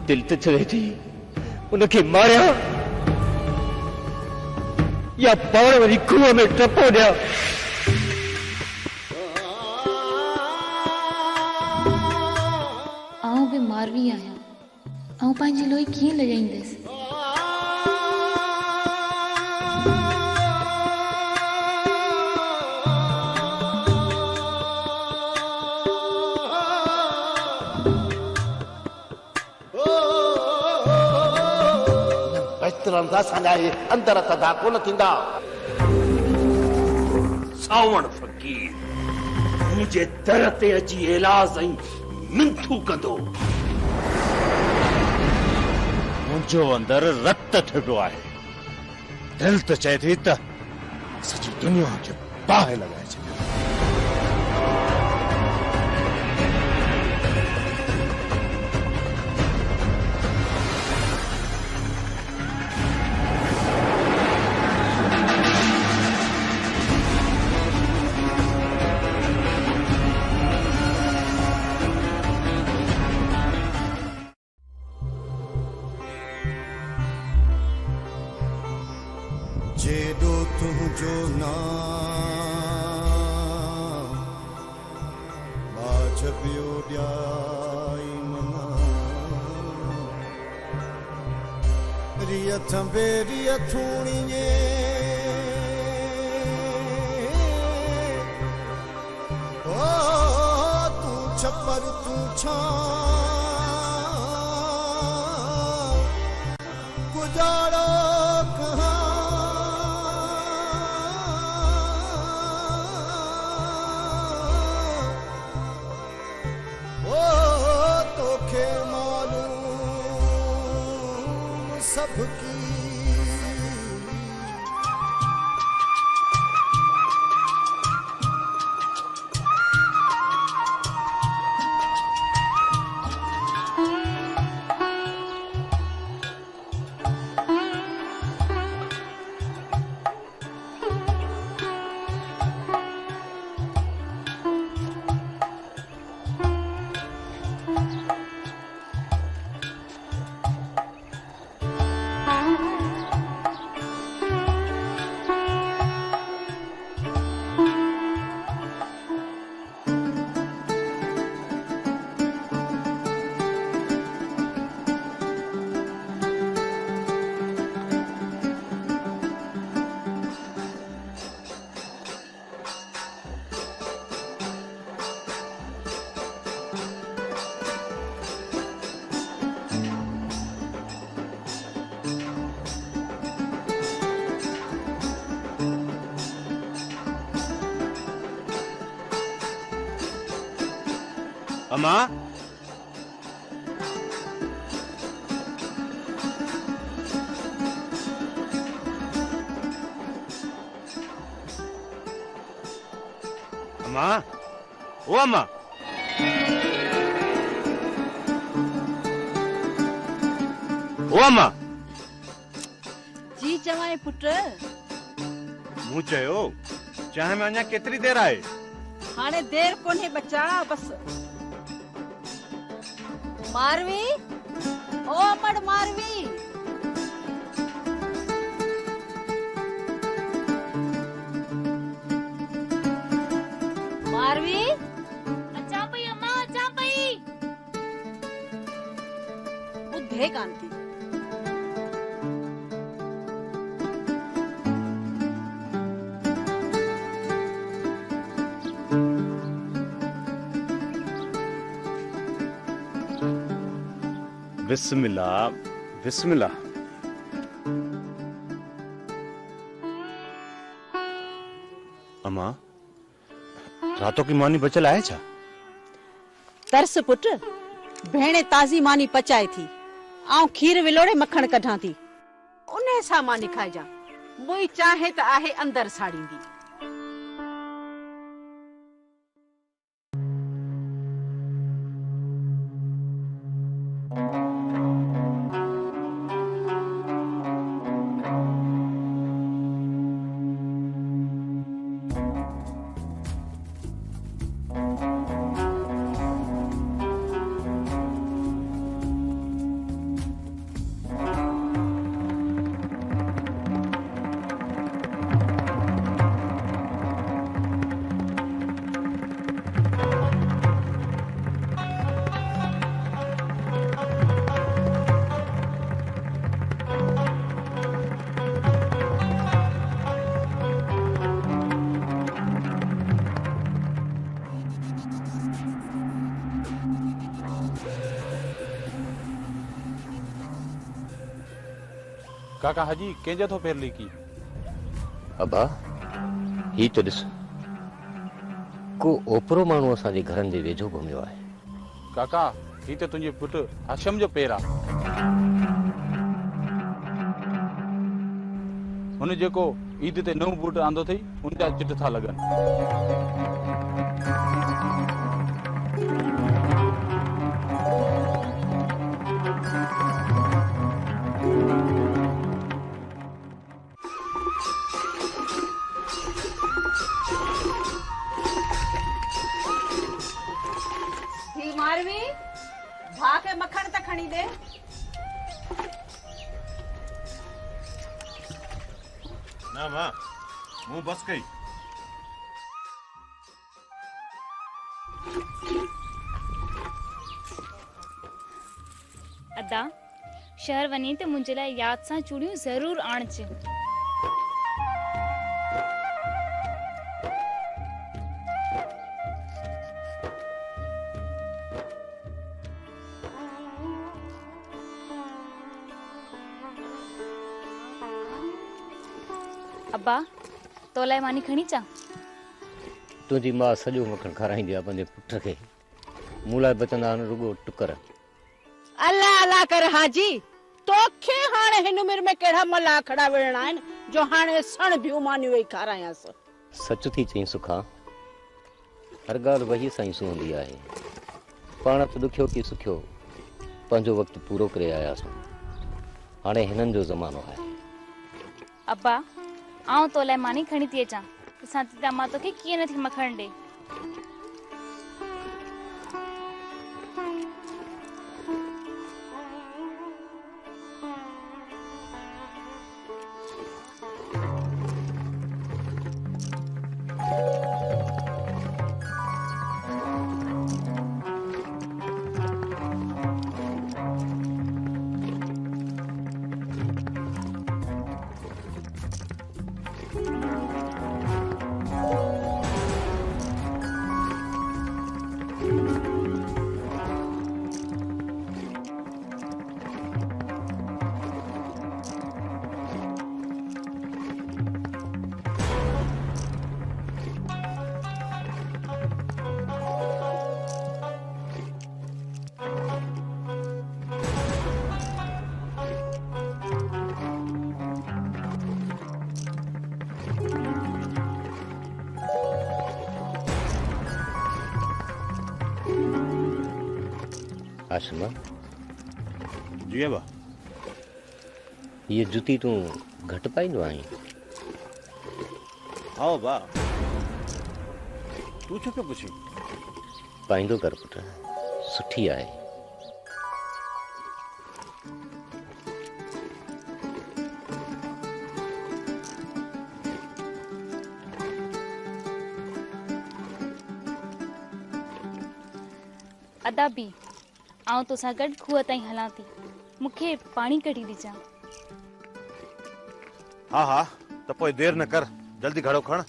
दिल ते चले थी उनके मारिया या पाण वरी कुएं में टपो दिया। आऊं भी मारवी आया, आऊं पंहिंजी लोई कीअं लॻाईंदसि। अंदर तदा कोन थींदा। सावण फ़कीर मुझे दर ते अची इलाज ऐं मिंथू कंदो। मुंहिंजो अंदर रत ठहियो आहे। दिल त चए थी त सॼी दुनिया खे बाहि लॻाए छॾियो। जेॾो तुंहिंजो नाम बाज पियो ॾियाई मना रिय थंबे रिय थूणीअ ओ तूं छपर तूं छा गुजारो सबकी अम्मा अम्मा ओ अम्मा ओ अम्मा जी चवाएं पुट मूं चयो चाहे में अञा केतिरी देर आहे। हाणे देर कोन्हे बच्चा बस। मारवी ओ अमड़ मारवी मारवी अचा पई अम्मा अचा पई। ॿुधे कान थी। बिस्मिल्लाह बिस्मिल्लाह। अम्मा रातों की मानी बचल आहे छा? तरस पुट भेणे ताज़ी मानी पचाए थी आऊं खीर विलोड़े मखण कढां थी उन सां मानी खाइजा। मुई चाहे त आहे अंदर साड़ींदी। काका हाजी कंहिंजे थो पैर लिकी? अबा ही तो ॾिस, को ओपरो माण्हू असांजे घरनि जे वेझो घुमियो आहे। काका ही त तुंहिंजे पुट हाशम जो पैर आहे। हुन जेको ईद ते नओं बूट आंदो अथई उन जा चिट था लॻनि। मारवी भा के मक्खन त खणी दे। ना मां, मुंह बस कई। अदा शहर वनी तो मुझे लाइ याद सां चूड़ियूं जरूर आणज। अब्बा तो लाइ मानी खणी चा। तुंहिंजी मां सॼो मखण खाराईंदी आहे पंहिंजे पुट खे, मूं लाइ बचंदा आहिनि रुगो टुकर। अल्लाह अल्लाह कर हाजी, तोखे हाणे हिन उमिरि में कहिड़ा मला खड़ा विढ़णा आहिनि जो हाणे सण बियूं मानी वेही खारायांसि। सच थी चई सुखा, हर ॻाल्हि वही सां ई सुहंदी आहे। पाण त ॾुखियो की सुखियो पंहिंजो वक़्तु पूरो करे आयासीं, हाणे हिननि जो ज़मानो आहे। अब्बा आऊं तो लाइ मानी खणी थी अचां, ॾिसां थी त मां तोखे कीअं नथी मखण ॾे। आशमा, जी अबा। ये जुती तूं घटि पाईंदो आहीं? हाँ बा, तू छो पियो पुछी? पाईंदो कर पुट, सुठी आहे। अदा बि आऊं तोसां गॾु खूह ताईं हलां थी, मूंखे पाणी कढी ॾिजां। हाँ हाँ, तो पोइ देर न कर, जल्दी घड़ो खण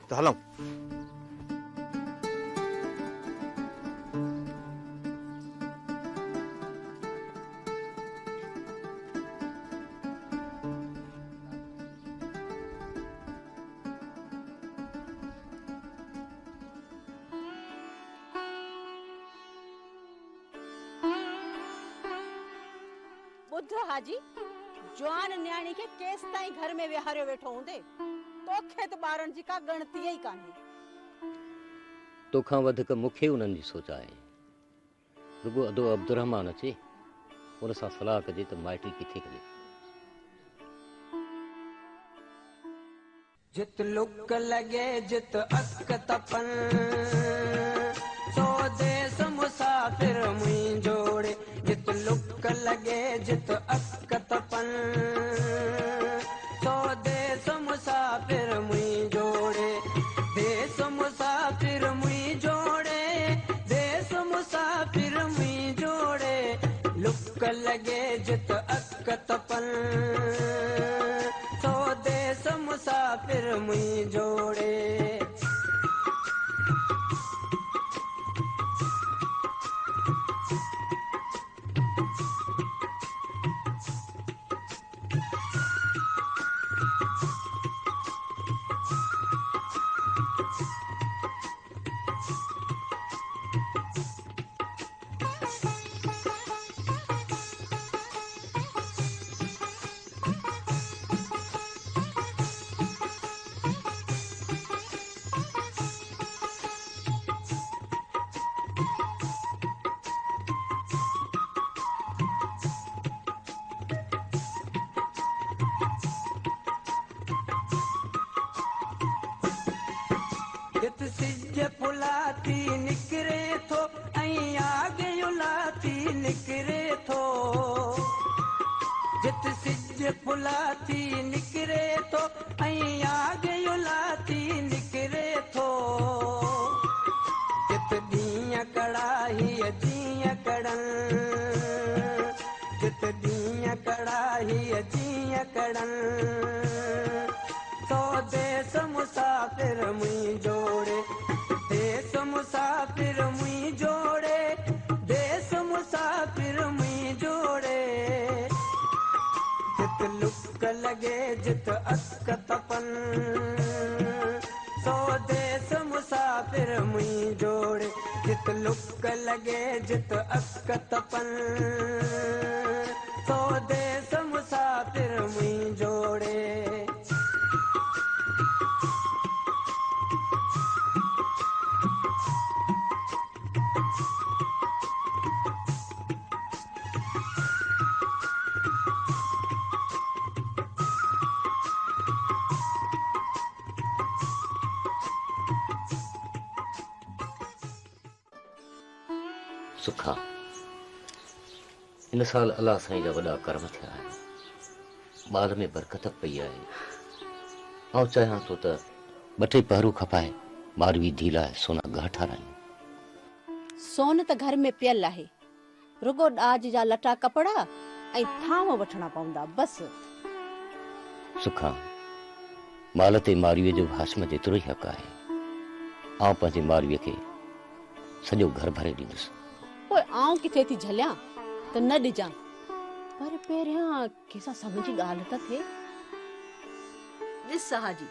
तो हलूं। बुध हाजी, जवान न्याणी के केस ताईं घर में विहारे वेठो हूंदे, तोखे त ॿारनि जी का गणती ई कान्हे। तोखां वधीक मूंखे उन्हनि जी सोच आहे। रुगो अदो अब्दुरहमान अचे, उन सां सलाह कजे त माइटी किथे कजे। जित लुक लगे जित अक तपन, सो देश मुसाफिर मुई जोड़े। जित लुक लगे जित अक तपन, सो देश मुसाफिर मुई जोड़े। देश मुसाफिर मुई जोड़े, देश मुसाफिर मुई जोड़े। लुक लगे जित अक तपन, सो देश मुसाफिर मुई जोड़े। दीया कड़ाही जीअं कड़न जित दीया कड़ाही जीअं कड़न तो देश मुसाफिर मुई जोड़े देश मुसाफिर मुई जोड़े देश मुसाफिर मुई जोड़े जित लुक लगे जित अस्क तपन सो देश मुसाफिर मुई जोड़े जित लुक लगे जित अस्क तपन सो देश मुसाफिर मुई जोड़े सुखा इन साल अल्लाह साईं जा वॾा कर्म थिया आहिनि ॿार में बरकत पई आहे ऐं चाहियां थो त ॿ टे पहरू खपाए मारवी धी लाइ सोना ॻह ठारायूं सोन त घर में पियल आहे रुगो ॾाज जा लटा कपड़ा ऐं थांव वठणा पवंदा बस सुखा माल ते मारवीअ जो हाशम जेतिरो ई हक़ आहे आउं पंहिंजे मारवीअ खे सॼो घर भरे ॾींदुसि पोइ आऊं किथे थी झलियां त न ॾिजां पर पहिरियां कंहिंसां समझी ॻाल्हि त थिए ॾिस हाजी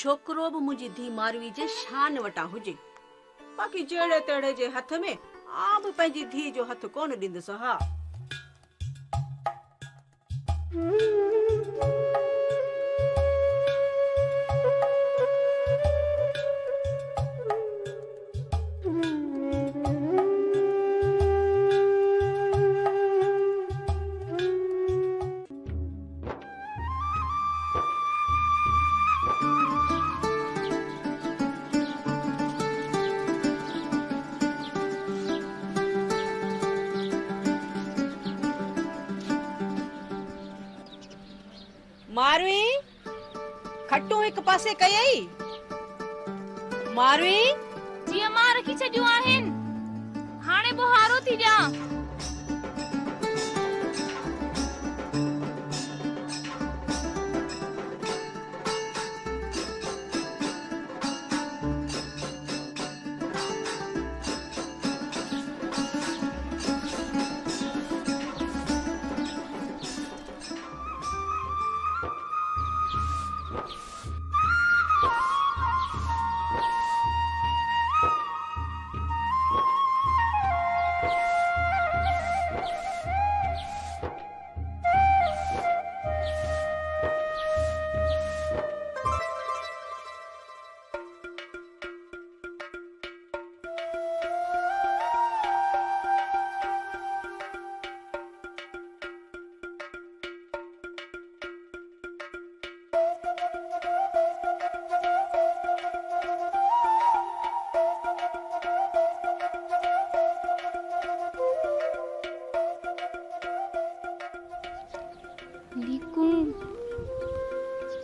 छोकिरो बि मुंहिंजी धी मारवी जे शान वटां हुजे बाक़ी जहिड़े तहिड़े जे हथ में आउं बि पंहिंजी धी जो हथ कोन ॾींदुसि हा मारवी खट्टू हिक पासे कयई मारवी जीअं मां रखी छॾियूं आहिनि हाणे बुहारो थी ॾियां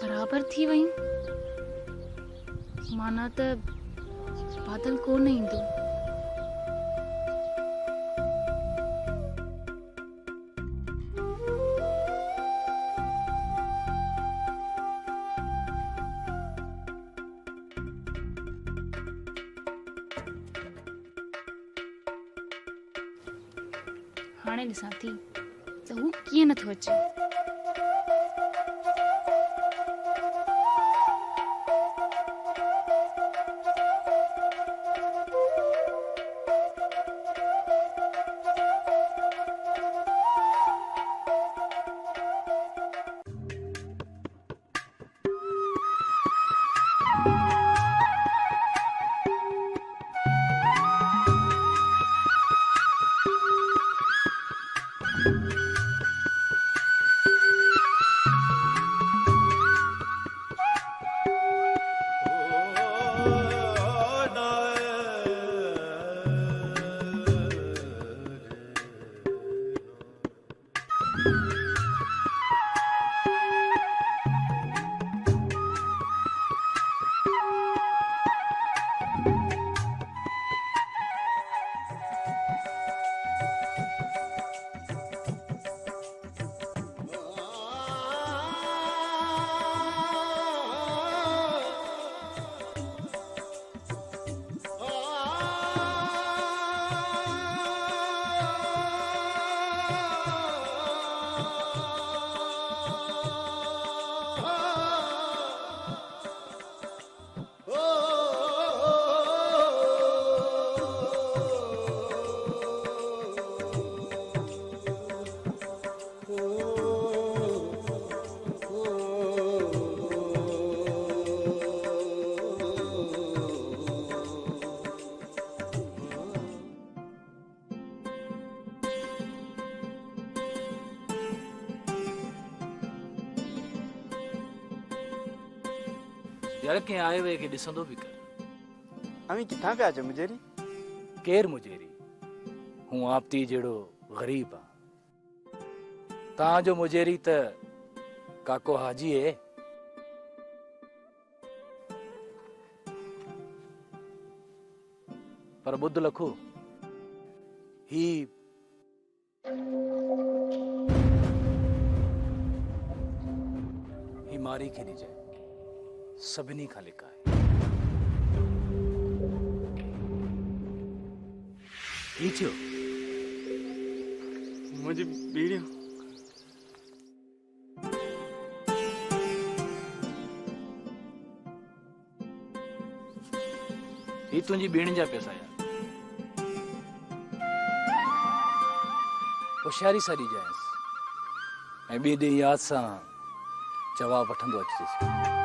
बराबर थी वई माना त बादल कोन ईंदो हाणे ॾिसां थी त हू कीअं नथो अचे जड़ के आए वे के ॾिसंदो बि कर। अवी किथां पिया अचो मुजेरी? केर मुजेरी? हूं आपती जहिड़ो ग़रीब आ। तव्हांजो मुजेरी त काको हाजी है। पर बुद्ध लखो ही मारी खे ॾिजे सभिनी खां लिका आहे। ही थियो मुझे बीड़ियों ही तुंहिंजी भेण जा पैसा यार। होशियारी सां ॾिजांइसि ऐं ॿिए ॾींहुं यादि सां जवाबु वठंदो अचिजेसि।